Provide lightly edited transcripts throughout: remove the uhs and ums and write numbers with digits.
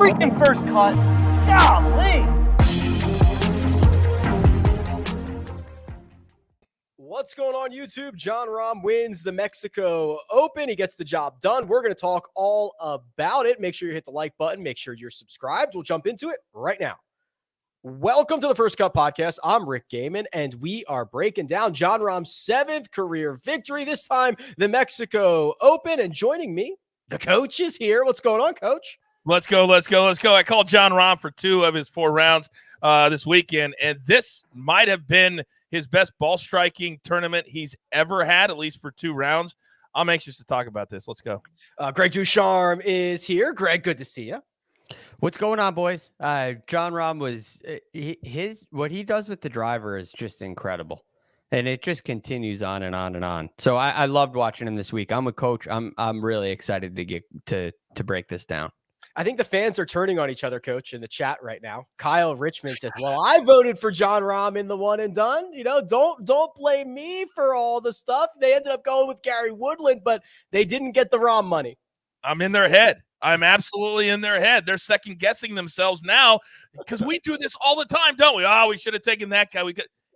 freaking first cut. Golly. What's going on, YouTube? Jon Rahm wins the Mexico Open. He gets the job done. We're going to talk all about it. Make sure you hit the like button. Make sure you're subscribed. We'll jump into it right now. Welcome to the First Cut Podcast. I'm Rick Gehman, and we are breaking down Jon Rahm's 7th career victory, this time the Mexico Open. And joining me, the coach is here. What's going on, Coach? Let's go. I called Jon Rahm for 2 of his 4 rounds this weekend, and this might have been his best ball striking tournament he's ever had, at least for 2 rounds. I'm anxious to talk about this. Let's go. Greg DuCharme is here. Greg, good to see you. What's going on, boys? Jon Rahm was what he does with the driver is just incredible, and it just continues on and on and on. So I loved watching him this week. I'm a coach. I'm really excited to get to break this down. I think the fans are turning on each other, Coach, in the chat right now. Kyle Richmond says, well, I voted for Jon Rahm in the one and done. You know, don't blame me for all the stuff. They ended up going with Gary Woodland, but they didn't get the Rahm money. I'm in their head. I'm absolutely in their head. They're second guessing themselves now because we do this all the time, don't we? Oh, we should have taken that guy.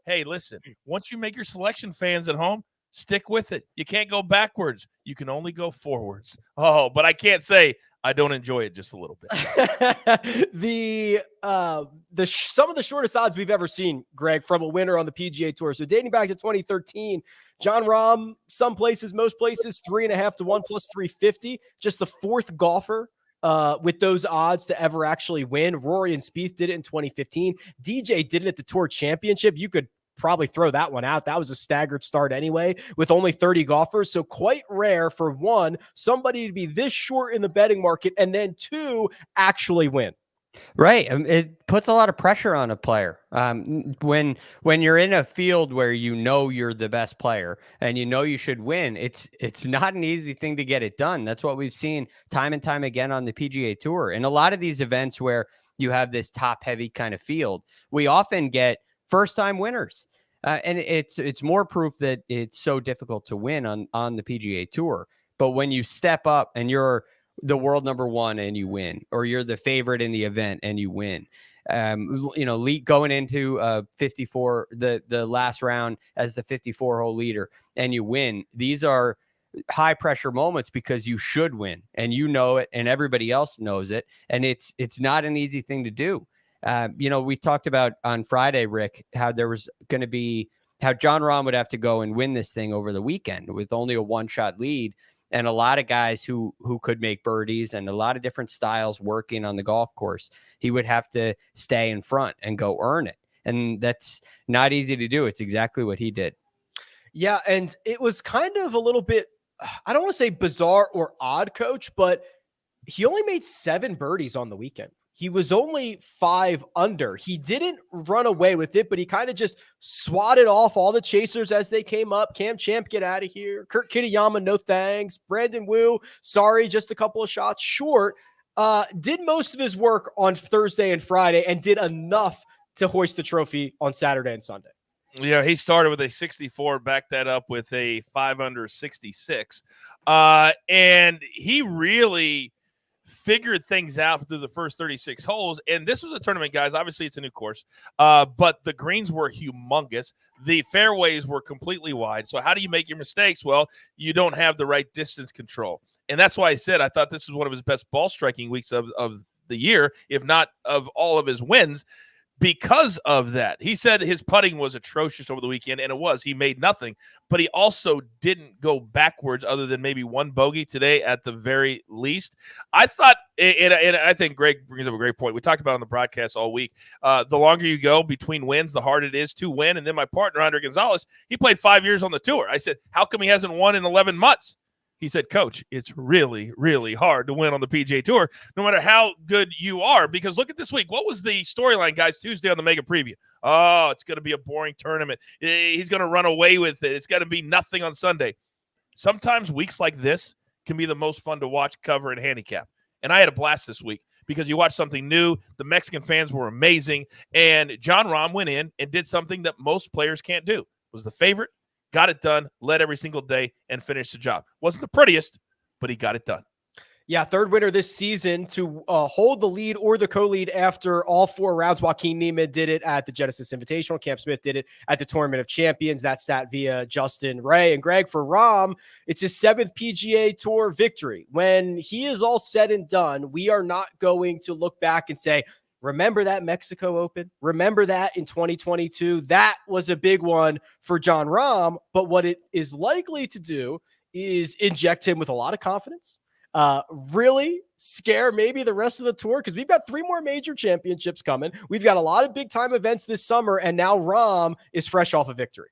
Hey, listen, once you make your selection, fans at home, stick with it. You can't go backwards. You can only go forwards. Oh, but I can't say I don't enjoy it just a little bit. Some of the shortest odds we've ever seen, Greg, from a winner on the PGA Tour. So dating back to 2013, Jon Rahm, some places, most places, 3.5 to 1 plus 350. Just the 4th golfer with those odds to ever actually win. Rory and Spieth did it in 2015. DJ did it at the Tour Championship. You could probably throw that one out. That was a staggered start anyway, with only 30 golfers. So quite rare for one, somebody to be this short in the betting market, and then 2, actually win. Right. It puts a lot of pressure on a player. When you're in a field where you know you're the best player and you know you should win, it's not an easy thing to get it done. That's what we've seen time and time again on the PGA Tour. And a lot of these events where you have this top-heavy kind of field, we often get first-time winners. And it's more proof that it's so difficult to win on the PGA Tour. But when you step up and you're the world number 1 and you win, or you're the favorite in the event and you win, going into 54, the last round as the 54-hole leader and you win, these are high pressure moments because you should win and you know it and everybody else knows it. And it's not an easy thing to do. We talked about on Friday, Rick, how there was going to be how Jon Rahm would have to go and win this thing over the weekend with only a 1-shot lead and a lot of guys who could make birdies and a lot of different styles working on the golf course. He would have to stay in front and go earn it. And that's not easy to do. It's exactly what he did. Yeah. And it was kind of a little bit, I don't want to say bizarre or odd, Coach, but he only made 7 birdies on the weekend. He was only 5 under. He didn't run away with it, but he kind of just swatted off all the chasers as they came up. Cam Champ, get out of here. Kurt Kityama, no thanks. Brandon Wu, sorry, just a couple of shots short. Did most of his work on Thursday and Friday and did enough to hoist the trophy on Saturday and Sunday. Yeah, he started with a 64, backed that up with a 5 under 66. And he really figured things out through the first 36 holes. And this was a tournament, guys. Obviously, it's a new course, but the greens were humongous. The fairways were completely wide. So how do you make your mistakes? Well, you don't have the right distance control. And that's why I said I thought this was one of his best ball striking weeks of the year, if not of all of his wins. Because of that, he said his putting was atrocious over the weekend, and it was. He made nothing, but he also didn't go backwards other than maybe 1 bogey today at the very least. I thought, and I think Greg brings up a great point. We talked about it on the broadcast all week. The longer you go between wins, the harder it is to win. And then my partner, Andre Gonzalez, he played 5 years on the tour. I said, how come he hasn't won in 11 months? He said, Coach, it's really, really hard to win on the PGA Tour, no matter how good you are. Because look at this week. What was the storyline, guys, Tuesday on the Mega Preview? Oh, it's going to be a boring tournament. He's going to run away with it. It's going to be nothing on Sunday. Sometimes weeks like this can be the most fun to watch, cover, and handicap. And I had a blast this week because you watched something new. The Mexican fans were amazing. And Jon Rahm went in and did something that most players can't do. Was the favorite. Got it done, led every single day, and finished the job. Wasn't the prettiest, but he got it done. Yeah, third winner this season to hold the lead or the co-lead after all 4 rounds. Joaquin Niemann did it at the Genesis Invitational. Cam Smith did it at the Tournament of Champions. That stat via Justin Ray. And Greg, for Rahm, it's his 7th PGA Tour victory. When he is all said and done, we are not going to look back and say, remember that Mexico Open? Remember that in 2022? That was a big one for Jon Rahm. But what it is likely to do is inject him with a lot of confidence. Really scare maybe the rest of the tour, because we've got 3 more major championships coming. We've got a lot of big time events this summer, and now Rahm is fresh off a victory.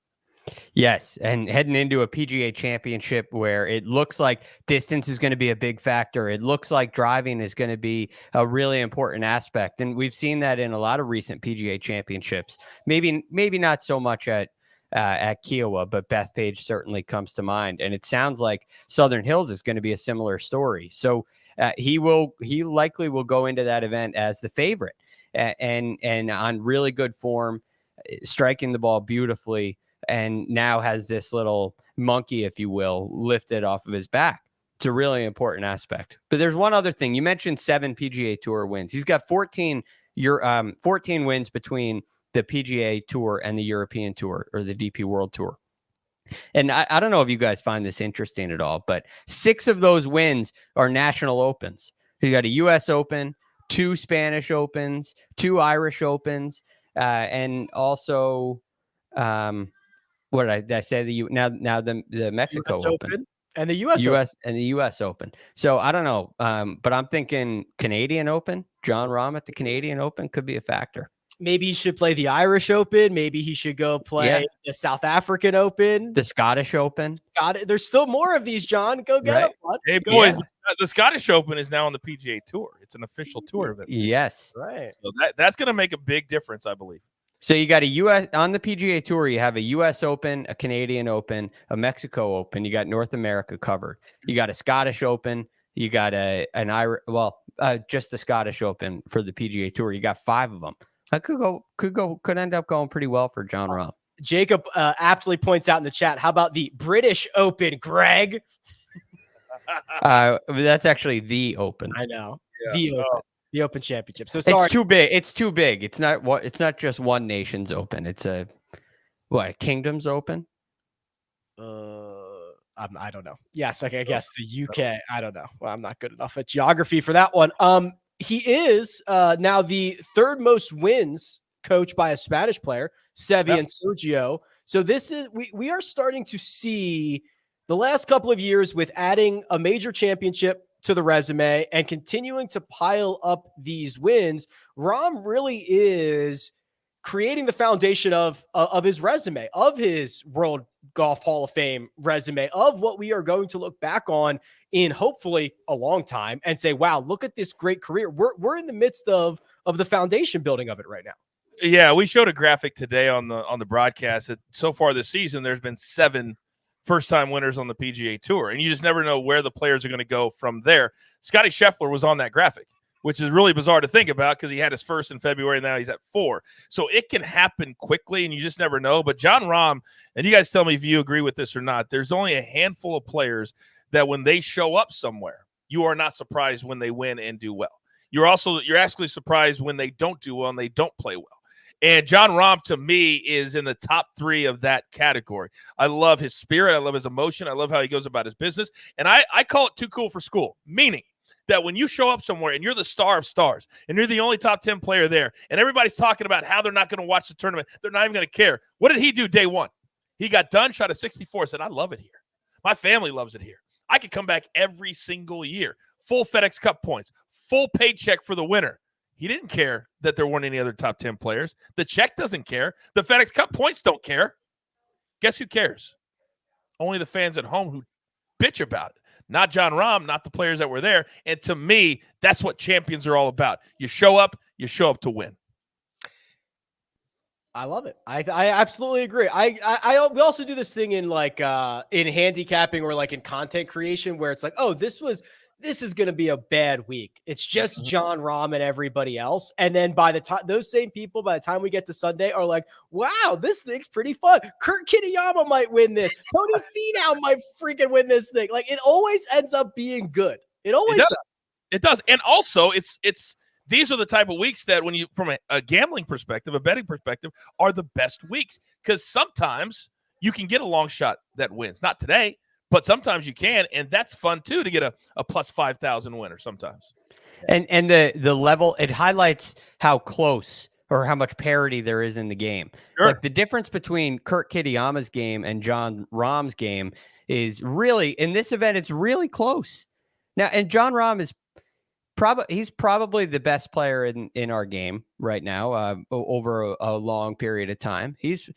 Yes, and heading into a PGA championship where it looks like distance is going to be a big factor. It looks like driving is going to be a really important aspect, and we've seen that in a lot of recent PGA championships. Maybe not so much at Kiowa, but Bethpage certainly comes to mind. And it sounds like Southern Hills is going to be a similar story. So he likely will go into that event as the favorite and on really good form, striking the ball beautifully, and now has this little monkey, if you will, lifted off of his back. It's a really important aspect. But there's one other thing. You mentioned 7 PGA Tour wins. He's got 14 wins between the PGA Tour and the European Tour, or the DP World Tour. And I don't know if you guys find this interesting at all, but 6 of those wins are national opens. You got a U.S. Open, 2 Spanish Opens, 2 Irish Opens, and also, what did I say? The Mexico US Open and the U.S. Open. And the U.S. Open. So I don't know, but I'm thinking Canadian Open. Jon Rahm at the Canadian Open could be a factor. Maybe he should play the Irish Open. Maybe he should go play the South African Open, the Scottish Open. Got it. There's still more of these, John. Go get them. Bud. Hey, boys, the Scottish Open is now on the PGA Tour. It's an official tour event. Yes. Right. So that's going to make a big difference, I believe. So you got a U.S. on the PGA Tour. You have a U.S. Open, a Canadian Open, a Mexico Open. You got North America covered. You got a Scottish Open. You got an Irish. Well, just the Scottish Open for the PGA Tour. You got 5 of them. That could end up going pretty well for Jon Rahm. Jacob aptly points out in the chat, how about the British Open, Greg? That's actually the Open. I know. Yeah. The Open Championship. So sorry. It's too big. It's too big. It's not just one nation's Open. It's a Kingdom's Open? I don't know. Yes, I guess the UK. I don't know. Well, I'm not good enough at geography for that one. He is now the 3rd most wins coached by a Spanish player, Seve and Sergio. So this is we are starting to see the last couple of years with adding a major championship to the resume and continuing to pile up these wins. Rahm really is creating the foundation of his resume, of his World Golf Hall of Fame resume, of what we are going to look back on in hopefully a long time and say, wow, look at this great career. We're in the midst of the foundation building of it right now. Yeah, we showed a graphic today on the broadcast that so far this season there's been 7 first-time winners on the PGA Tour, and you just never know where the players are going to go from there. Scotty Scheffler was on that graphic, which is really bizarre to think about because he had his first in February, and now he's at 4. So it can happen quickly, and you just never know. But Jon Rahm, and you guys tell me if you agree with this or not, there's only a handful of players that when they show up somewhere, you are not surprised when they win and do well. You're actually surprised when they don't do well and they don't play well. And Jon Rahm, to me, is in the top 3 of that category. I love his spirit. I love his emotion. I love how he goes about his business. And I call it too cool for school, meaning that when you show up somewhere and you're the star of stars and you're the only top 10 player there and everybody's talking about how they're not going to watch the tournament, they're not even going to care. What did he do day 1? He got done, shot a 64, said, I love it here. My family loves it here. I could come back every single year. Full FedEx Cup points, full paycheck for the winner. He didn't care that there weren't any other top 10 players. The check doesn't care. The FedEx Cup points don't care. Guess who cares? Only the fans at home who bitch about it. Not Jon Rahm, not the players that were there. And to me, that's what champions are all about. You show up to win. I love it. I absolutely agree. We also do this thing in in handicapping or like in content creation where it's like, oh, this is going to be a bad week. It's just Jon Rahm and everybody else. And then by the time those same people, by the time we get to Sunday are like, wow, this thing's pretty fun. Kurt Kityama might win this. Tony Finau might freaking win this thing. Like it always ends up being good. It always does. does. It does. And also, it's these are the type of weeks that when you, from a gambling perspective, a betting perspective, are the best weeks, because sometimes you can get a long shot that wins. Not today, but sometimes you can, and that's fun too, to get a plus 5,000 winner sometimes. And the level, it highlights how close or how much parity there is in the game. Sure. Like the difference between Kurt Kityama's game and John Rahm's game is really, in this event, it's really close. Now, and John Rahm is probably the best player in our game right now, over a long period of time. He's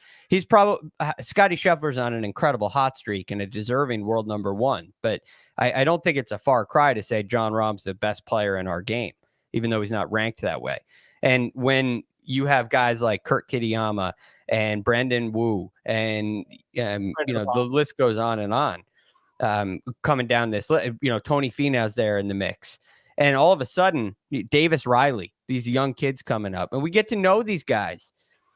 probably, Scotty Scheffler's on an incredible hot streak and a deserving world number one, but I don't think it's a far cry to say John Rahm's the best player in our game, even though he's not ranked that way. And when you have guys like Kurt Kityama and Brendan Wu and the list goes on and on, coming down this, Tony Finau's there in the mix. And all of a sudden, Davis Riley, these young kids coming up, and we get to know these guys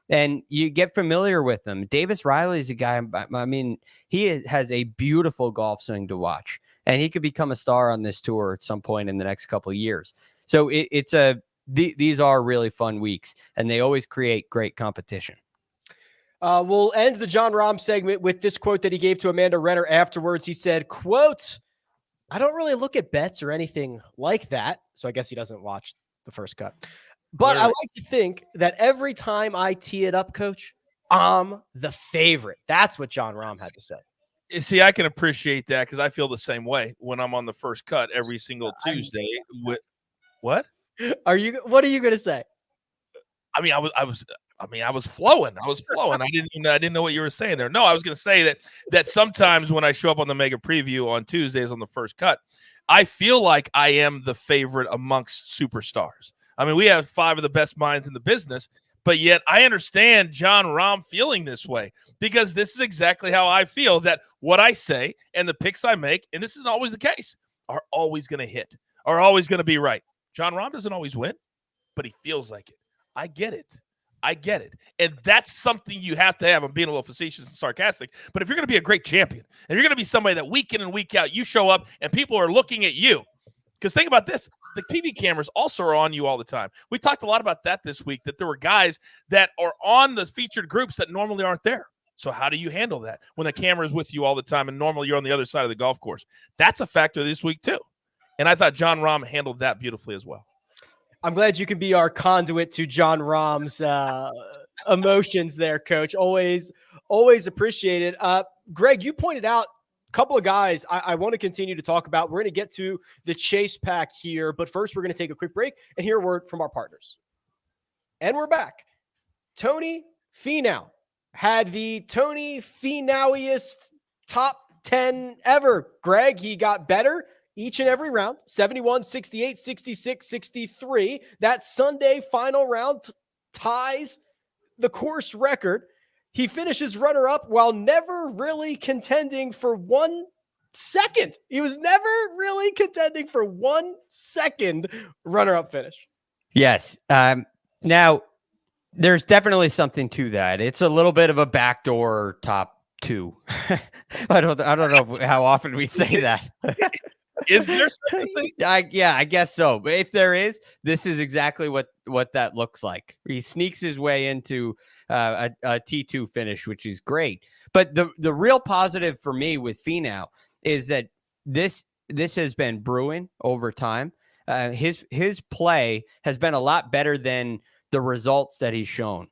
and you get familiar with them. Davis Riley is a guy, I mean, he has a beautiful golf swing to watch, and he could become a star on this tour at some point in the next couple of years. So these are really fun weeks, and they always create great competition. We'll end the John Rahm segment with this quote that he gave to Amanda Renner afterwards. He said, quote, "I don't really look at bets or anything like that." So I guess he doesn't watch the first cut. But I like to think that every time I tee it up, Coach, I'm the favorite. That's what John Rahm had to say. You see, I can appreciate that, because I feel the same way when I'm on the first cut every single Tuesday. What? What are you going to say? I mean, I was flowing. I didn't know what you were saying there. No, I was going to say that sometimes when I show up on the Mega Preview on Tuesdays on the first cut, I feel like I am the favorite amongst superstars. I mean, we have 5 of the best minds in the business, but yet I understand John Rahm feeling this way, because this is exactly how I feel, that what I say and the picks I make, and this isn't always the case, are always going to hit, are always going to be right. John Rahm doesn't always win, but he feels like it. I get it. And that's something you have to have. I'm being a little facetious and sarcastic, but if you're going to be a great champion and you're going to be somebody that week in and week out, you show up and people are looking at you, because think about this. The TV cameras also are on you all the time. We talked a lot about that this week, that there were guys that are on the featured groups that normally aren't there. So how do you handle that when the camera is with you all the time and normally you're on the other side of the golf course? That's a factor this week too. And I thought John Rahm handled that beautifully as well. I'm glad you can be our conduit to John Rahm's emotions there, Coach. Always appreciated. Greg, you pointed out a couple of guys I want to continue to talk about. We're going to get to the Chase Pack here, but first we're going to take a quick break and hear a word from our partners. And we're back. Tony Finau had the Tony Finauiest top 10 ever. Greg, he got better each and every round, 71, 68, 66, 63. That Sunday final round ties the course record. He finishes runner-up while never really contending for 1 second. He was never really contending for 1 second runner-up finish. Yes. Now, there's definitely something to that. It's a little bit of a backdoor top 2. I don't know how often we say that. Is there such a thing? Yeah, I guess so. But if there is, this is exactly what that looks like. He sneaks his way into a T2 finish, which is great. But the real positive for me with Finau is that this has been brewing over time. His play has been a lot better than the results that he's shown.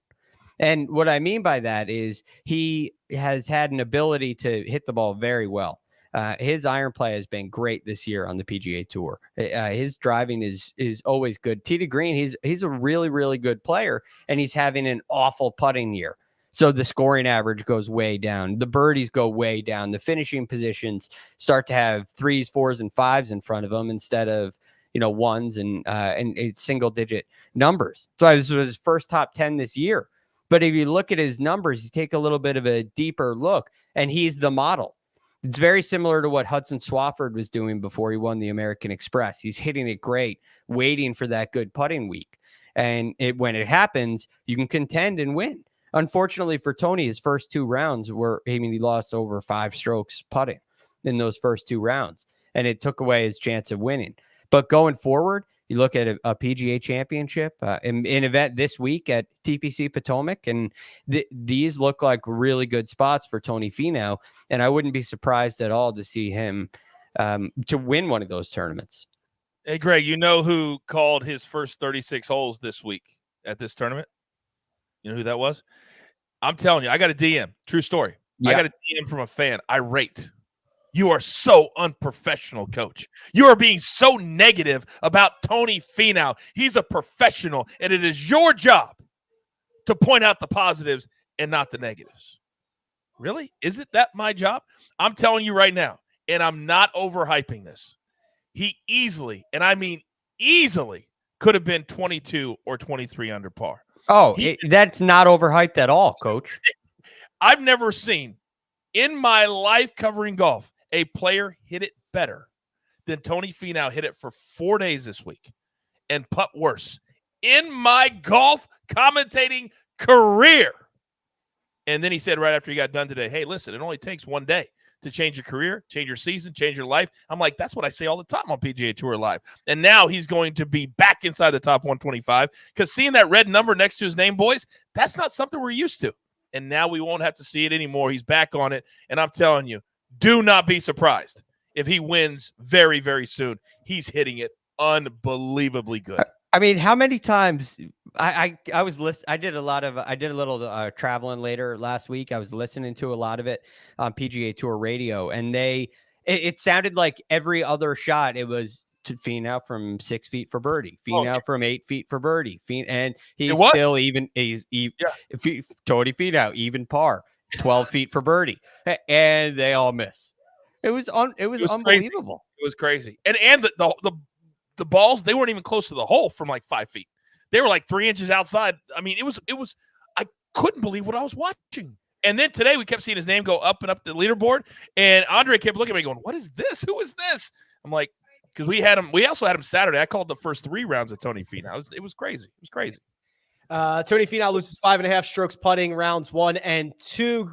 And what I mean by that is he has had an ability to hit the ball very well. His iron play has been great this year on the PGA Tour. His driving is always good. Tee to green, he's a really, really good player, and he's having an awful putting year. So the scoring average goes way down. The birdies go way down. The finishing positions start to have 3s, 4s, and 5s in front of them instead of 1s and single digit numbers. So it was his first top 10 this year. But if you look at his numbers, you take a little bit of a deeper look, and he's the model. It's very similar to what Hudson Swafford was doing before he won the American Express. He's hitting it great, waiting for that good putting week. And when it happens, you can contend and win. Unfortunately for Tony, his first 2 rounds he lost over 5 strokes putting in those first 2 rounds. and it took away his chance of winning. But going forward, you look at a PGA championship, an event this week at TPC Potomac, and these look like really good spots for Tony Finau. And I wouldn't be surprised at all to see him to win one of those tournaments. Hey, Greg, you know who called his first 36 holes this week at this tournament? You know who that was? I'm telling you, I got a DM. True story. Yeah. I got a DM from a fan. Irate. You are so unprofessional, coach. You are being so negative about Tony Finau. He's a professional, and it is your job to point out the positives and not the negatives. Really? Isn't that my job? I'm telling you right now, and I'm not overhyping this. He easily, and I mean easily, could have been 22 or 23 under par. Oh, that's not overhyped at all, coach. I've never seen in my life covering golf a player hit it better than Tony Finau hit it for 4 days this week and putt worse in my golf commentating career. And then he said right after he got done today, hey, listen, it only takes 1 day to change your career, change your season, change your life. I'm like, that's what I say all the time on PGA Tour Live. And now he's going to be back inside the top 125 because seeing that red number next to his name, boys, that's not something we're used to. And now we won't have to see it anymore. He's back on it. And I'm telling you, do not be surprised if he wins very, very soon. He's hitting it unbelievably good. I mean, how many times I was listening? I did a little traveling later last week. I was listening to a lot of it on PGA Tour radio, and it sounded like every other shot it was to Finau from 6 feet for birdie, Finau from 8 feet for birdie, and he's still even. Tony Finau even par, 12 feet for birdie, and they all miss. It was unbelievable. Crazy. It was crazy, and the balls, they weren't even close to the hole from like 5 feet. They were like 3 inches outside. I mean, it was. I couldn't believe what I was watching. And then today we kept seeing his name go up and up the leaderboard, and Andre kept looking at me going, "What is this? Who is this?" I'm like, because we had him. We also had him Saturday. I called the first 3 rounds of Tony Finau. It was crazy. It was crazy. Tony Finau loses 5.5 strokes putting rounds 1 and 2.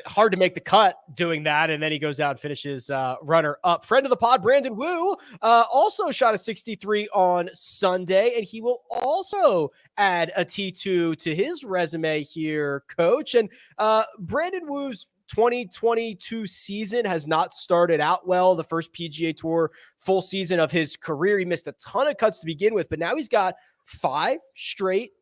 Hard to make the cut doing that, and then he goes out and finishes runner up. Friend of the pod, Brandon Wu, also shot a 63 on Sunday, and he will also add a T2 to his resume here, coach. And Brandon Wu's 2022 season has not started out well. The first PGA Tour full season of his career. He missed a ton of cuts to begin with, but now he's got 5 straight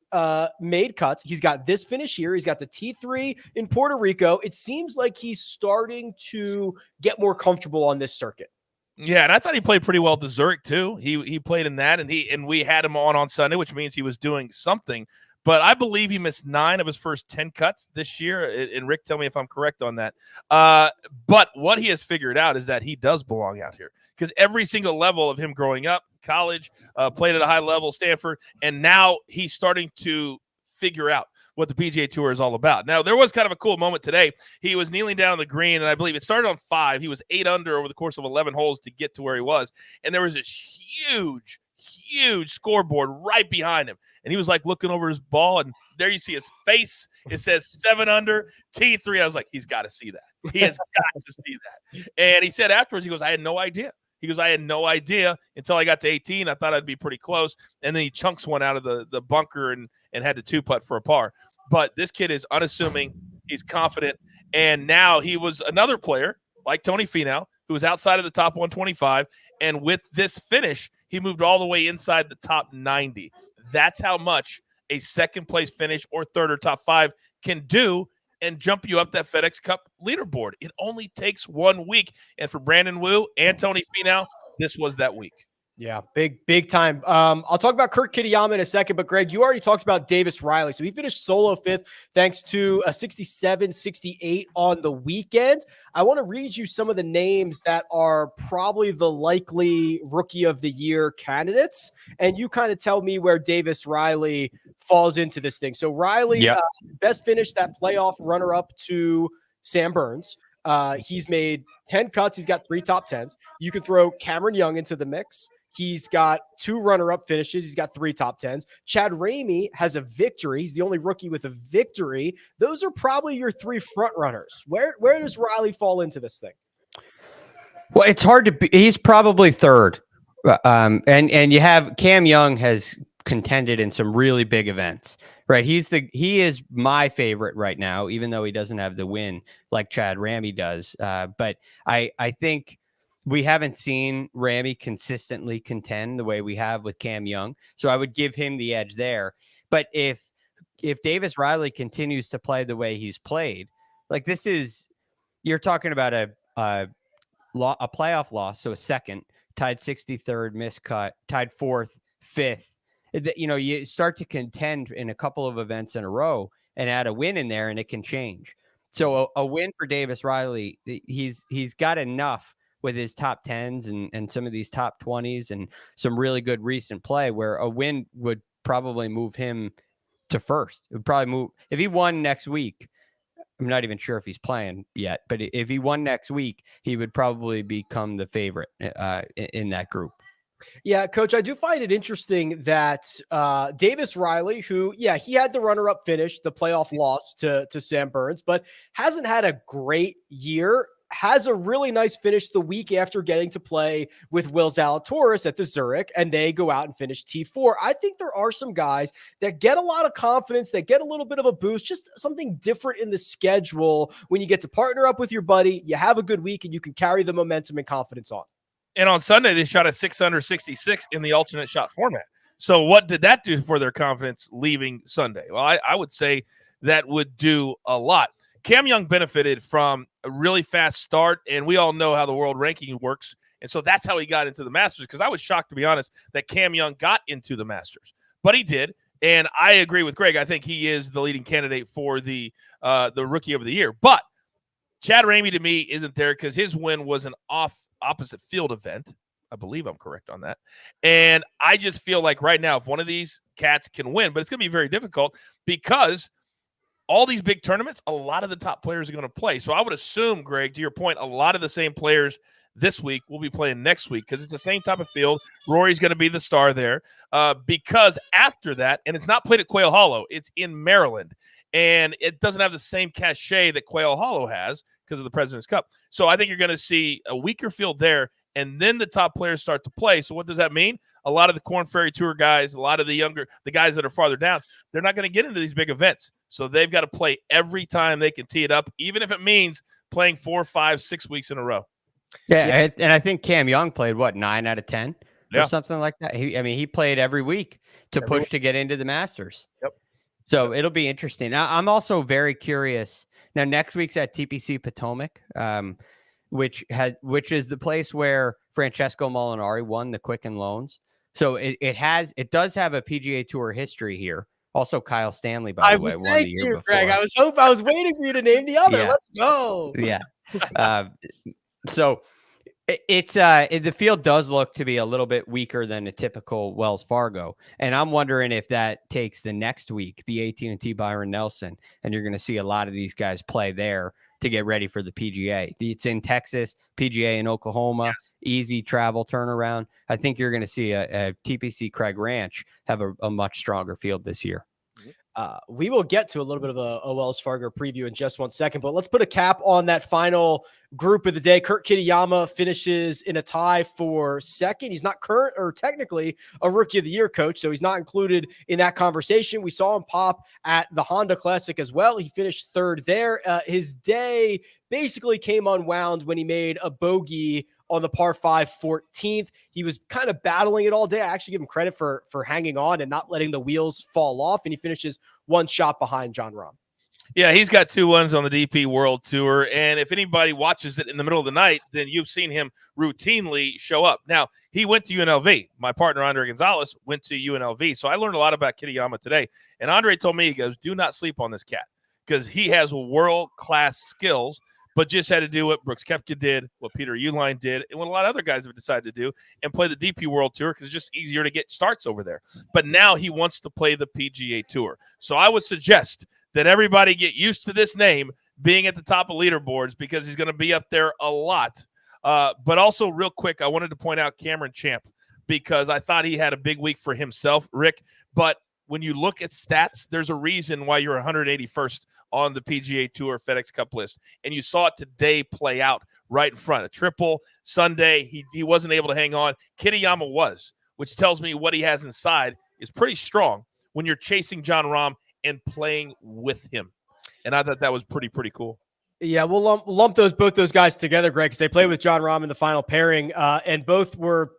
made cuts. He's got this finish here. He's got the T3 in Puerto Rico. It seems like he's starting to get more comfortable on this circuit. Yeah, and I thought he played pretty well at the Zurich too. He played in that, and we had him on Sunday, which means he was doing something. But I believe he missed 9 of his first 10 cuts this year. And Rick, tell me if I'm correct on that. But what he has figured out is that he does belong out here because every single level of him growing up, college, played at a high level, Stanford, and now he's starting to figure out what the PGA Tour is all about. Now, there was kind of a cool moment today. He was kneeling down on the green, and I believe it started on 5. He was 8 under over the course of 11 holes to get to where he was. And there was this huge scoreboard right behind him. And he was like looking over his ball, and there you see his face. It says 7 under, T3. I was like, he's got to see that. He has got to see that. And he said afterwards, he goes, I had no idea. He goes, I had no idea until I got to 18. I thought I'd be pretty close. And then he chunks one out of the bunker and had to 2-putt for a par. But this kid is unassuming. He's confident. And now he was another player like Tony Finau, who was outside of the top 125. And with this finish, he moved all the way inside the top 90. That's how much a second-place finish or third or top 5 can do and jump you up that FedEx Cup leaderboard. It only takes 1 week. And for Brandon Wu and Tony Finau, this was that week. Yeah, big time. I'll talk about Kurt Kityama in a second, but Greg, you already talked about Davis Riley. So he finished solo 5th thanks to a 67-68 on the weekend. I want to read you some of the names that are probably the likely Rookie of the Year candidates, and you kind of tell me where Davis Riley falls into this thing. So Riley, best finish, that playoff runner-up to Sam Burns. He's made 10 cuts. He's got 3 top 10s. You could throw Cameron Young into the mix. He's got 2 runner-up finishes. He's got 3 top 10s. Chad Ramey has a victory. He's the only rookie with a victory. Those are probably your 3 front runners. Where does Riley fall into this thing? Well, it's hard to be. He's probably third. And you have Cam Young has contended in some really big events, right? He is my favorite right now, even though he doesn't have the win like Chad Ramey does. But I think we haven't seen Ramey consistently contend the way we have with Cam Young. So I would give him the edge there. But if Davis Riley continues to play the way he's played, like you're talking about a playoff loss, so a second, tied 63rd, miscut, tied fourth, fifth. You start to contend in a couple of events in a row and add a win in there, and it can change. So a win for Davis Riley, he's got enough with his top 10s and some of these top 20s and some really good recent play where a win would probably move him to first. It would probably move if he won next week. I'm not even sure if he's playing yet, but if he won next week, he would probably become the favorite in that group. Yeah, Coach, I do find it interesting that Davis Riley, who, he had the runner-up finish, the playoff loss to Sam Burns, but hasn't had a great year, has a really nice finish the week after getting to play with Will Zalatoris at the Zurich, and they go out and finish T4. I think there are some guys that get a lot of confidence, that get a little bit of a boost, just something different in the schedule when you get to partner up with your buddy, you have a good week, and you can carry the momentum and confidence on. And on Sunday, they shot a 666 in the alternate shot format. So what did that do for their confidence leaving Sunday? Well, I would say that would do a lot. Cam Young benefited from a really fast start, and we all know how the world ranking works. And so that's how he got into the Masters, because I was shocked, to be honest, that Cam Young got into the Masters. But he did, and I agree with Greg. I think he is the leading candidate for the Rookie of the Year. But Chad Ramey, to me, isn't there because his win was an opposite field event. I believe I'm correct on that. And I just feel like right now, if one of these cats can win, but it's going to be very difficult because all these big tournaments, a lot of the top players are going to play. So I would assume, Greg, to your point, a lot of the same players this week will be playing next week because it's the same type of field. Rory's going to be the star there because after that, and it's not played at Quail Hollow, it's in Maryland. And it doesn't have the same cachet that Quail Hollow has because of the President's Cup. So I think you're going to see a weaker field there, and then the top players start to play. So what does that mean? A lot of the Korn Ferry Tour guys, a lot of the guys that are farther down, they're not going to get into these big events. So they've got to play every time they can tee it up, even if it means playing 4, 5, 6 weeks in a row. Yeah. And I think Cam Young played, 9 out of 10 or something like that. He played every week to push to get into the Masters. Yep. So it'll be interesting. I'm also very curious. Now, next week's at TPC Potomac, which is the place where Francesco Molinari won the Quicken Loans. So it does have a PGA Tour history here. Also, Kyle Stanley, by the way, won the year before. Greg. I was waiting for you to name the other. Yeah. Let's go. Yeah. So the field does look to be a little bit weaker than a typical Wells Fargo, and I'm wondering if that takes the next week, the AT&T Byron Nelson, and you're going to see a lot of these guys play there to get ready for the PGA. It's in Texas, PGA in Oklahoma, easy travel turnaround. I think you're going to see a TPC Craig Ranch have a much stronger field this year. We will get to a little bit of a Wells Fargo preview in just 1 second, but let's put a cap on that final group of the day. Kurt Kityama finishes in a tie for second. He's not current or technically a Rookie of the Year, Coach, so he's not included in that conversation. We saw him pop at the Honda Classic as well. He finished third there. His day basically came unwound when he made a bogey on the par 5 14th. He was kind of battling it all day. I actually give him credit for hanging on and not letting the wheels fall off. And he finishes one shot behind Jon Rahm. Yeah, he's got 2 wins on the DP World Tour. And if anybody watches it in the middle of the night, then you've seen him routinely show up. Now, he went to UNLV. My partner, Andre Gonzalez, went to UNLV. So I learned a lot about Kityama today. And Andre told me, he goes, do not sleep on this cat because he has world-class skills, but just had to do what Brooks Koepka did, what Peter Uihlein did, and what a lot of other guys have decided to do, and play the DP World Tour because it's just easier to get starts over there. But now he wants to play the PGA Tour. So I would suggest that everybody get used to this name being at the top of leaderboards because he's going to be up there a lot. But also, real quick, I wanted to point out Cameron Champ because I thought he had a big week for himself, Rick. But when you look at stats, there's a reason why you're 181st on the PGA Tour FedEx Cup list. And you saw it today play out right in front. A triple Sunday, he wasn't able to hang on. Kityama was, which tells me what he has inside is pretty strong when you're chasing Jon Rahm and playing with him. And I thought that was pretty cool. Yeah, we'll lump both those guys together, Greg, because they played with Jon Rahm in the final pairing, and both were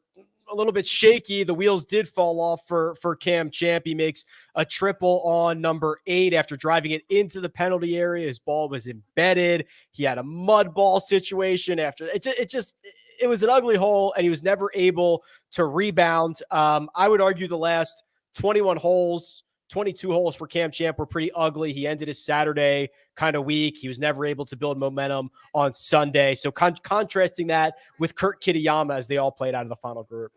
a little bit shaky. The wheels did fall off for Cam Champ. He makes a triple on number 8 after driving it into the penalty area. His ball was embedded. He had a mud ball situation after it was an ugly hole, and he was never able to rebound. I would argue the last 21 holes, 22 holes for Cam Champ were pretty ugly. He ended his Saturday kind of weak. He was never able to build momentum on Sunday. So contrasting that with Kurt Kitayama as they all played out of the final group.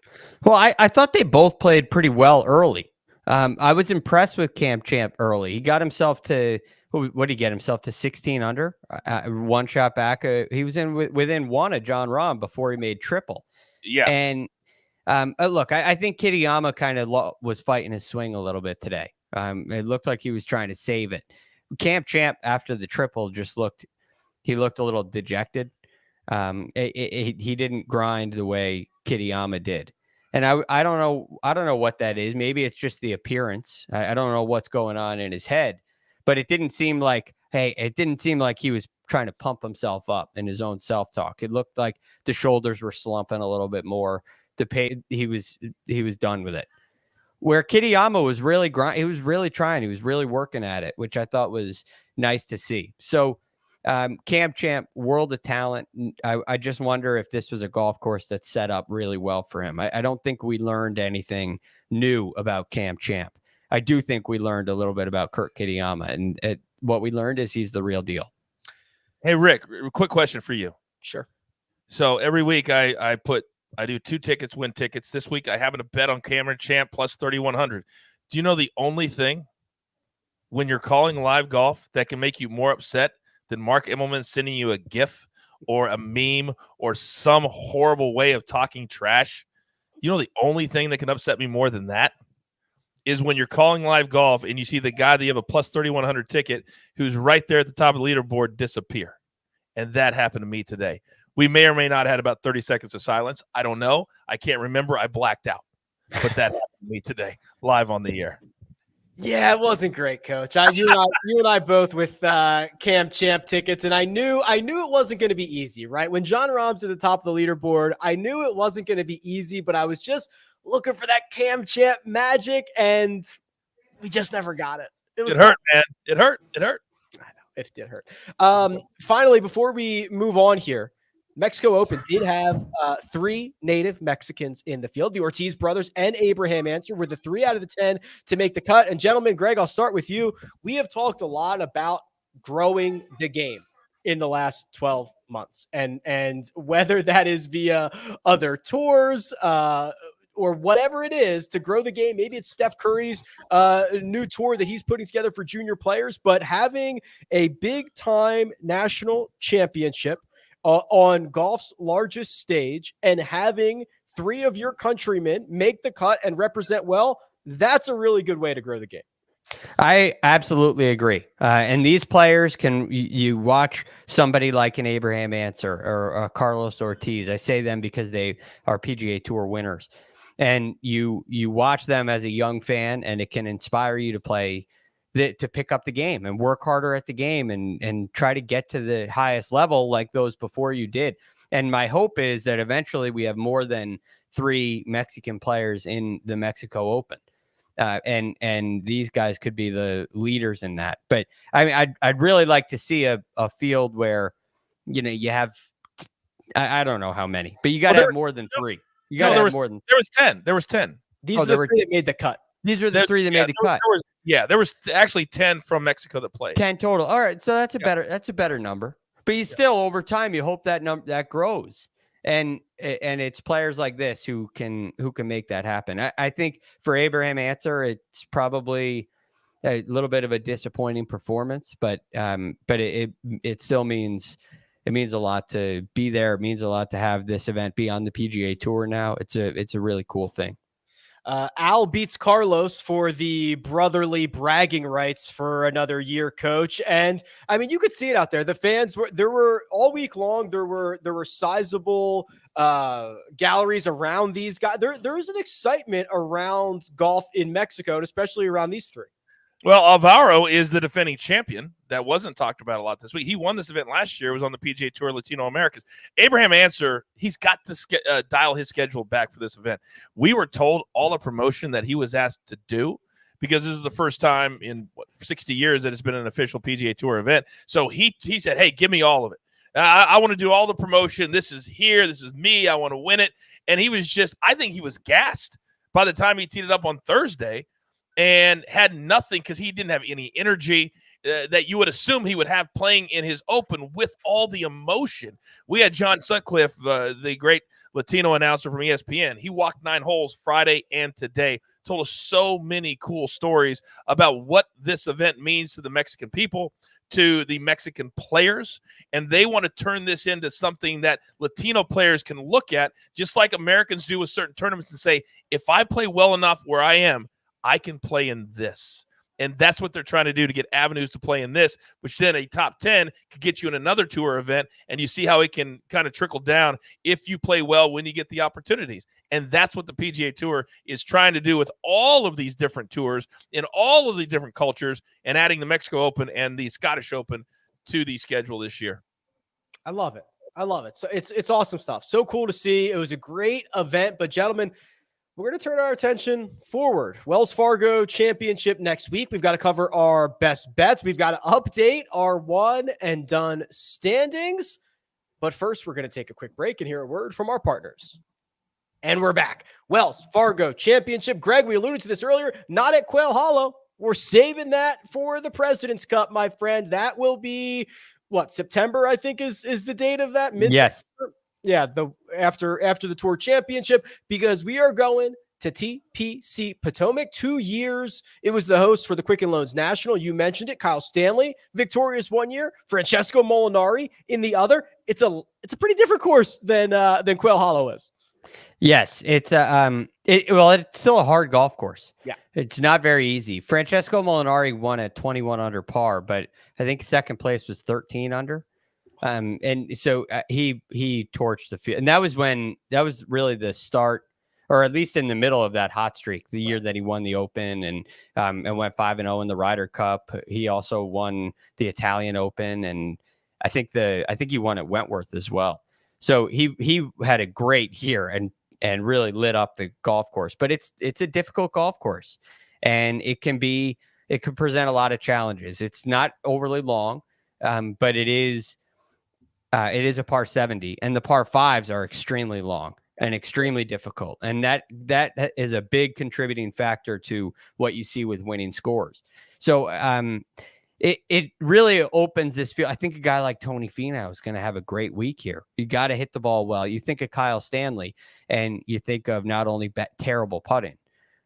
Well, I thought they both played pretty well early. I was impressed with Cam Champ early. He got himself to, what did he get himself to 16 under? One shot back. He was within one of Jon Rahm before he made triple. Yeah. And look, I think Kitayama kind of was fighting his swing a little bit today. It looked like he was trying to save it. Cam Champ after the triple looked a little dejected. He didn't grind the way Kitayama did. And I don't know what that is. Maybe it's just the appearance. I don't know what's going on in his head, but it didn't seem like he was trying to pump himself up in his own self-talk. It looked like the shoulders were slumping a little bit more. He was done with it. Where Kitayama was really he was really trying. He was really working at it, which I thought was nice to see. So Cam Champ, world of talent. I just wonder if this was a golf course that's set up really well for him. I don't think we learned anything new about Cam Champ. I do think we learned a little bit about Kurt Kitayama, and what we learned is he's the real deal. Hey, Rick, quick question for you. Sure. So every week I do 2 tickets, win tickets. This week I happen to bet on Cameron Champ plus 3,100. Do you know the only thing when you're calling live golf that can make you more upset than Mark Immelman sending you a GIF or a meme or some horrible way of talking trash? You know the only thing that can upset me more than that is when you're calling live golf and you see the guy that you have a plus 3,100 ticket who's right there at the top of the leaderboard disappear. And that happened to me today. We may or may not have had about 30 seconds of silence. I don't know. I can't remember. I blacked out. But that happened to me today, live on the air. Yeah, it wasn't great, Coach. You and I both with Cam Champ tickets, and I knew it wasn't going to be easy, right? When Jon Rahm's at the top of the leaderboard, I knew it wasn't going to be easy, but I was just looking for that Cam Champ magic, and we just never got it. It hurt, man. It hurt. I know it did hurt. Finally, before we move on here, Mexico Open did have 3 native Mexicans in the field. The Ortiz brothers and Abraham Answer were the 3 out of the 10 to make the cut. And gentlemen, Greg, I'll start with you. We have talked a lot about growing the game in the last 12 months, and whether that is via other tours, or whatever it is to grow the game. Maybe it's Steph Curry's new tour that he's putting together for junior players, but having a big time national championship on golf's largest stage and having 3 of your countrymen make the cut and represent well, that's a really good way to grow the game. I absolutely agree. And these players you watch somebody like an Abraham Answer or Carlos Ortiz. I say them because they are PGA Tour winners. And you watch them as a young fan, and it can inspire you to play, to pick up the game and work harder at the game and try to get to the highest level like those before you did. And my hope is that eventually we have more than 3 Mexican players in the Mexico Open. And these guys could be the leaders in that. But I mean, I'd really like to see a field where, you have, I don't know how many, but you got to have more than 3. You got to have more than. There was 10. These are the 3 that made the cut. These are the 3 that made the cut. There was actually 10 from Mexico that played. 10 total. All right, so that's a better number. But you still, over time, you hope that that grows, and it's players like this who can make that happen. I think for Abraham Answer, it's probably a little bit of a disappointing performance, but it still means. It means a lot to be there. It means a lot to have this event be on the PGA Tour now. It's a really cool thing. Al beats Carlos for the brotherly bragging rights for another year, Coach. And I mean, you could see it out there. The fans were all week long. There were sizable galleries around these guys. There is an excitement around golf in Mexico, and especially around these three. Well, Alvaro is the defending champion. That wasn't talked about a lot this week. He won this event last year. It was on the PGA Tour Latino Americas. Abraham Answer, he's got to dial his schedule back for this event. We were told all the promotion that he was asked to do, because this is the first time in 60 years that it's been an official PGA Tour event. So he said, hey, give me all of it. I want to do all the promotion. This is here. This is me. I want to win it. And he was I think he was gassed by the time he teed it up on Thursday, and had nothing because he didn't have any energy that you would assume he would have playing in his Open with all the emotion. We had John Sutcliffe, the great Latino announcer from ESPN. He walked 9 holes Friday and today, told us so many cool stories about what this event means to the Mexican people, to the Mexican players, and they want to turn this into something that Latino players can look at, just like Americans do with certain tournaments, and say, if I play well enough where I am, I can play in this. And that's what they're trying to do, to get avenues to play in this, which then a top 10 could get you in another tour event. And you see how it can kind of trickle down if you play well when you get the opportunities. And that's what the PGA Tour is trying to do with all of these different tours in all of the different cultures, and adding the Mexico Open and the Scottish Open to the schedule this year. I love it. I love it. So it's awesome stuff. So cool to see. It was a great event. But gentlemen, we're going to turn our attention forward. Wells Fargo Championship next week. We've got to cover our best bets. We've got to update our one and done standings. But first, we're going to take a quick break and hear a word from our partners. And we're back. Wells Fargo Championship. Greg, we alluded to this earlier, not at Quail Hollow. We're saving that for the President's Cup, my friend. That will be, September, I think is the date of that? Yes. Yeah, after the Tour Championship, because we are going to TPC Potomac. 2 years. It was the host for the Quicken Loans National. You mentioned it. Kyle Stanley, victorious 1 year. Francesco Molinari in the other. It's a pretty different course than Quail Hollow is. Yes, it's it's still a hard golf course. Yeah, it's not very easy. Francesco Molinari won at 21 under par, but I think second place was 13 under. And so he torched the field, and that was really the start, or at least in the middle of that hot streak, the year that he won the Open and went 5-0 in the Ryder Cup. He also won the Italian Open, and I think he won at Wentworth as well. So he had a great year and really lit up the golf course. But it's a difficult golf course, and it can present a lot of challenges. It's not overly long, but it is a par 70, and the par 5s are extremely long and extremely difficult. And that is a big contributing factor to what you see with winning scores. So it really opens this field. I think a guy like Tony Finau is going to have a great week here. You got to hit the ball well. You think of Kyle Stanley, and you think of not only terrible putting,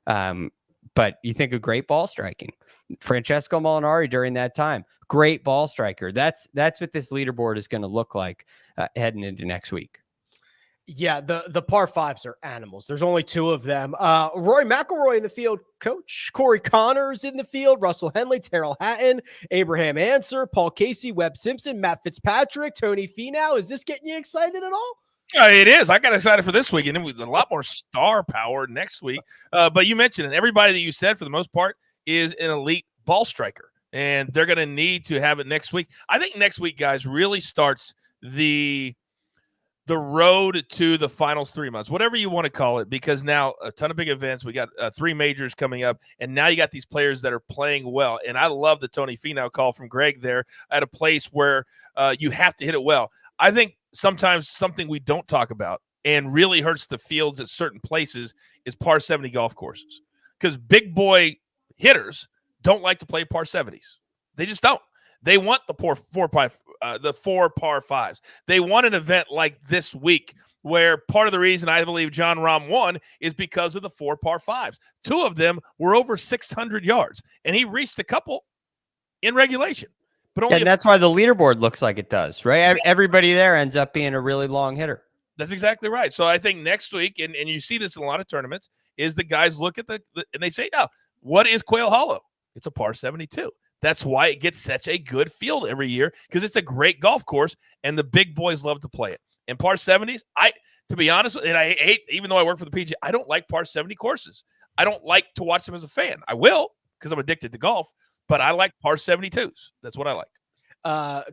but you think of great ball striking. Francesco Molinari during that time, great ball striker. That's what this leaderboard is going to look like heading into next week. Yeah, the par 5s are animals. There's only 2 of them. Rory McIlroy in the field, Coach. Corey Connors in the field. Russell Henley, Terrell Hatton, Abraham Answer, Paul Casey, Webb Simpson, Matt Fitzpatrick, Tony Finau. Is this getting you excited at all? It is. I got excited for this week, and then with a lot more star power next week. But you mentioned it. Everybody that you said, for the most part, is an elite ball striker, and they're going to need to have it next week. I think next week, guys, really starts the road to the finals 3 months, whatever you want to call it, because now a ton of big events. We got 3 majors coming up, and now you got these players that are playing well. And I love the Tony Finau call from Greg there at a place where you have to hit it well. I think sometimes something we don't talk about and really hurts the fields at certain places is par 70 golf courses, because big boy hitters don't like to play par 70s. They just don't. They want the four par 5s. They want an event like this week, where part of the reason I believe Jon Rahm won is because of the 4 par 5s. 2 of them were over 600 yards, and he reached a couple in regulation. But only that's why the leaderboard looks like it does, right? Everybody there ends up being a really long hitter. That's exactly right. So I think next week, and you see this in a lot of tournaments, is the guys look at and they say, "Oh, what is Quail Hollow? It's a par 72." That's why it gets such a good field every year, because it's a great golf course and the big boys love to play it. And par 70s, to be honest, and I hate, even though I work for the PGA, I don't like par 70 courses. I don't like to watch them as a fan. I will, because I'm addicted to golf, but I like par 72s. That's what I like.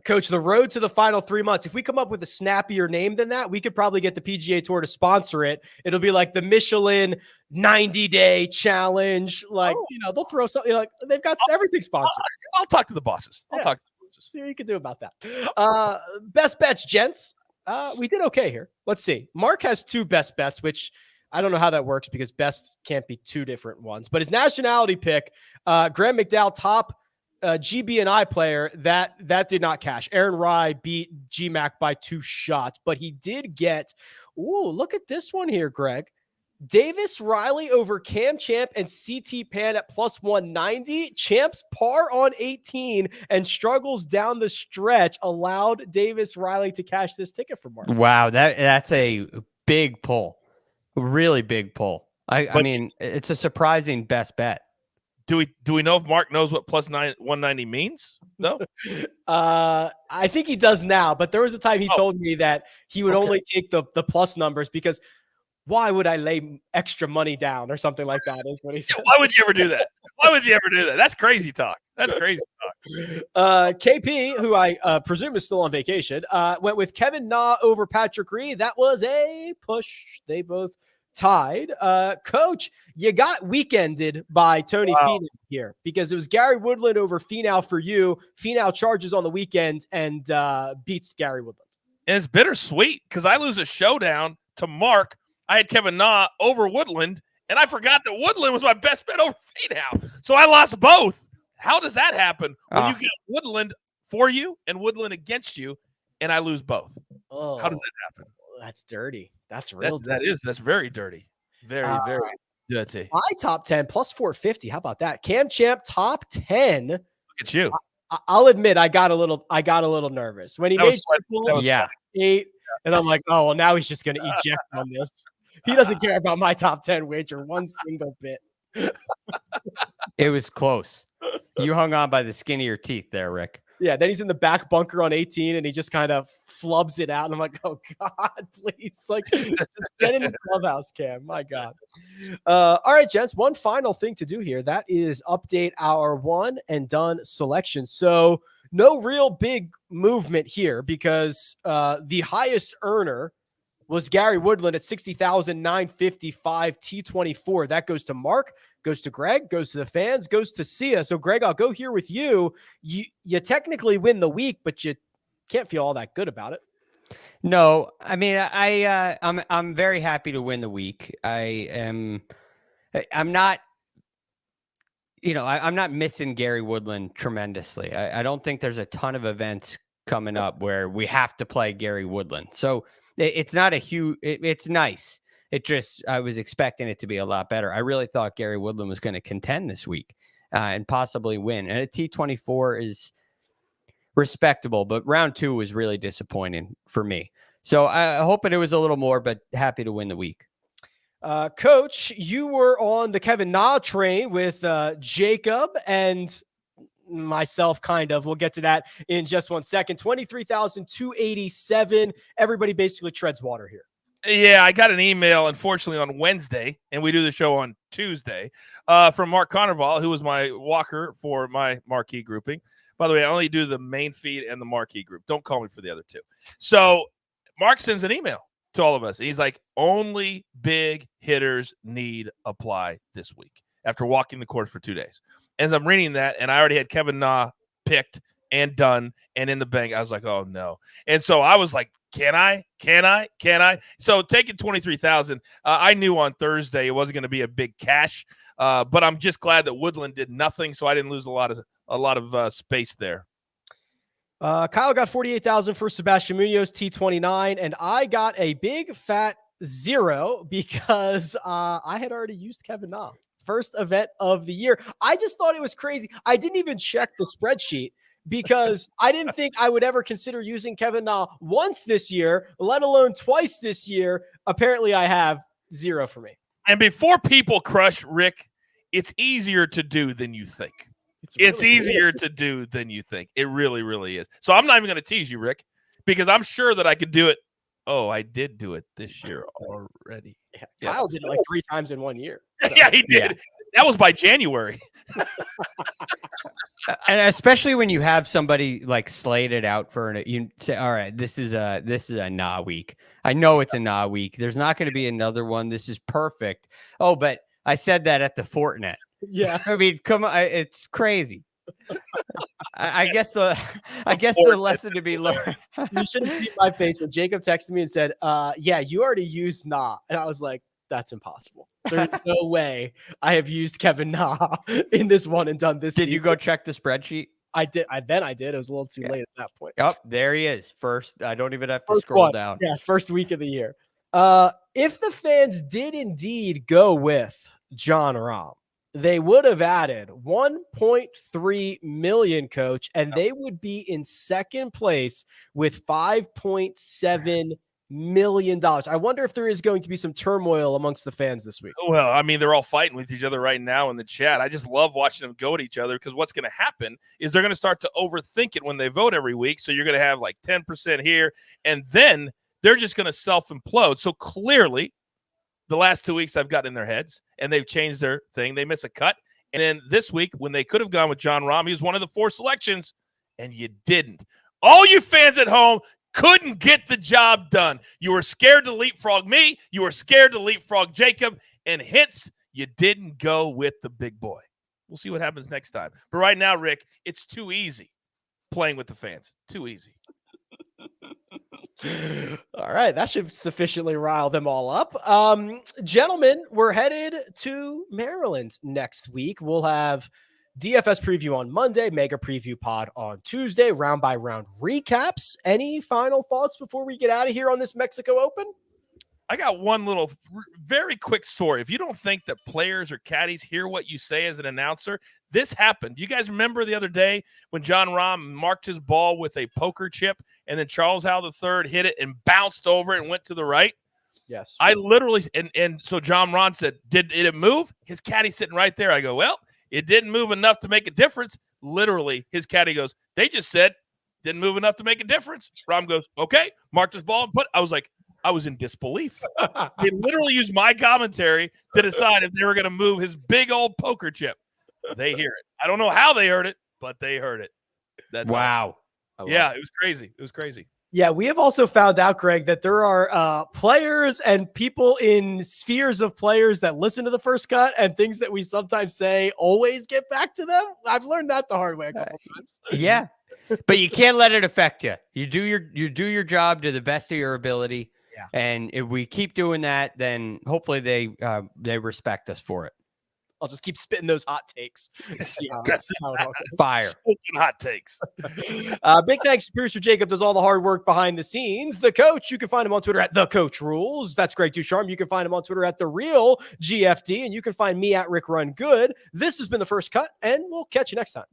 Coach, the road to the final 3 months, if we come up with a snappier name than that, we could probably get the PGA Tour to sponsor it. It'll be like the Michelin 90-day challenge. Like, they'll throw something, like they've got everything sponsored. I'll talk to the bosses. I'll talk to the bosses. See what you can do about that. Best bets, gents. We did okay here. Let's see. Mark has 2 best bets, which I don't know how that works because best can't be 2 different ones. But his nationality pick, Graham McDowell, top GB&I player, that did not cash. Aaron Rye beat GMAC by 2 shots, but he did get, look at this one here, Greg. Davis Riley over Cam Champ and CT Pan at plus 190. Champ's par on 18 and struggles down the stretch allowed Davis Riley to cash this ticket for Mark. Wow, that's a big pull. Really big pull. I mean, it's a surprising best bet. Do we know if Mark knows what plus 190 means? No. I think he does now, but there was a time he told me that he would only take the plus numbers because why would I lay extra money down or something like that is what he said. Why would you ever do that? That's crazy talk. KP, who I presume is still on vacation, went with Kevin Na over Patrick Reed. That was a push. They both tied. Coach, you got weekended by Tony Finau here because it was Gary Woodland over Finau for you. Finau charges on the weekend and beats Gary Woodland. And it's bittersweet because I lose a showdown to Mark. I had Kevin Na over Woodland, and I forgot that Woodland was my best bet over Finau. So I lost both. How does that happen when you get Woodland for you and Woodland against you, and I lose both? How does that happen? That's dirty. That's real dirty. That's very dirty. Very dirty. My top 10 plus 450. How about that? Cam Champ top 10. Look at you. I'll admit I got a little nervous when he made 8, and I'm like, oh well, now he's just going to eject on this. He doesn't care about my top 10 wager one single bit. It was close. You hung on by the skin of your teeth there, Rick. Yeah, then he's in the back bunker on 18 and he just kind of flubs it out. And I'm like, oh God, please. Like, just get in the clubhouse, Cam. My God. All right, gents, one final thing to do here. That is update our one and done selection. So no real big movement here because the highest earner was Gary Woodland at 60,955 T24. That goes to Mark, goes to Greg, goes to the fans, goes to Sia. So Greg, I'll go here with you. You technically win the week, but you can't feel all that good about it. No, I mean, I'm very happy to win the week. I'm not, I'm not missing Gary Woodland tremendously. I don't think there's a ton of events coming up where we have to play Gary Woodland. So it's not a huge, it's nice. It just, I was expecting it to be a lot better. I really thought Gary Woodland was going to contend this week and possibly win. And a T24 is respectable, but round 2 was really disappointing for me. So I hoping it was a little more, but happy to win the week. Coach, you were on the Kevin Na train with Jacob and myself, kind of. We'll get to that in just 1 second. 23,287. Everybody basically treads water here. Yeah, I got an email, unfortunately, on Wednesday, and we do the show on Tuesday, from Mark Connerval, who was my walker for my marquee grouping. By the way, I only do the main feed and the marquee group. Don't call me for the other 2. So Mark sends an email to all of us. He's like, only big hitters need apply this week after walking the course for 2 days. As I'm reading that, and I already had Kevin Na picked and done and in the bank, I was like, oh, no. And so I was like, Can I? So taking 23,000, I knew on Thursday it wasn't going to be a big cash, but I'm just glad that Woodland did nothing, so I didn't lose a lot of space there. Kyle got 48,000 for Sebastian Munoz T29, and I got a big fat 0 because I had already used Kevin Na. First event of the year. I just thought it was crazy. I didn't even check the spreadsheet because I didn't think I would ever consider using Kevin Na once this year, let alone twice this year. Apparently I have 0 for me. And before people crush Rick, it's easier to do than you think. It's really easier to do than you think. It really, really is. So I'm not even going to tease you, Rick, because I'm sure that I could do it. Oh, I did do it this year already. Yeah. Kyle did it like 3 times in 1 year. So. Yeah, he did. Yeah. That was by January. And especially when you have somebody like slated out for you say, all right, this is a nah week. I know it's a nah week. There's not going to be another one. This is perfect. Oh, but I said that at the Fortinet. Yeah. I mean, come on, it's crazy. I guess the lesson to be learned. You should have seen my face when Jacob texted me and said, yeah, you already used nah. And I was like, that's impossible. There's no way I have used Kevin Na in this one and done this. Did you go check the spreadsheet? I did. I did. It was a little too late at that point. Yep, there he is. First, I don't even have to scroll down. Yeah, first week of the year. If the fans did indeed go with Jon Rahm, they would have added 1.3 million, coach, and they would be in second place with $5.7 million. I wonder if there is going to be some turmoil amongst the fans this week. Well, I mean, they're all fighting with each other right now in the chat. I just love watching them go at each other because what's going to happen is they're going to start to overthink it when they vote every week. So you're going to have like 10% here, and then they're just going to self-implode. So clearly, the last 2 weeks I've gotten in their heads, and they've changed their thing. They miss a cut. And then this week, when they could have gone with Jon Rahm, he was one of the 4 selections, and you didn't. All you fans at home couldn't get the job done. You were scared to leapfrog me. You were scared to leapfrog Jacob, and hence you didn't go with the big boy. We'll see what happens next time. But right now, Rick, it's too easy playing with the fans. Too easy. All right, that should sufficiently rile them all up. Gentlemen, we're headed to Maryland next week. We'll have DFS preview on Monday, mega preview pod on Tuesday, round by round recaps. Any final thoughts before we get out of here on this Mexico Open? I got one little very quick story. If you don't think that players or caddies hear what you say as an announcer, this happened. You guys remember the other day when Jon Rahm marked his ball with a poker chip and then Charles Howell III hit it and bounced over and went to the right? Yes. I literally, and so Jon Rahm said, did it move? His caddy sitting right there. I go, well, it didn't move enough to make a difference. Literally, his caddy goes, they just said didn't move enough to make a difference. Rahm goes, okay, marked his ball and put. I was like, I was in disbelief. They literally used my commentary to decide if they were going to move his big old poker chip. They hear it. I don't know how they heard it, but they heard it. That's wow. Yeah, it was crazy. It was crazy. Yeah, we have also found out, Greg, that there are players and people in spheres of players that listen to the first cut, and things that we sometimes say always get back to them. I've learned that the hard way a couple times. Yeah, but you can't let it affect you. You do your job to the best of your ability. Yeah. And if we keep doing that, then hopefully they respect us for it. I'll just keep spitting those hot takes. Fire. Smoking hot takes. Big thanks to producer Jacob, does all the hard work behind the scenes. The coach, you can find him on Twitter at The Coach Rules. That's Greg DuCharme. You can find him on Twitter at The Real GFD, and you can find me at Rick Run Good. This has been The First Cut, and we'll catch you next time.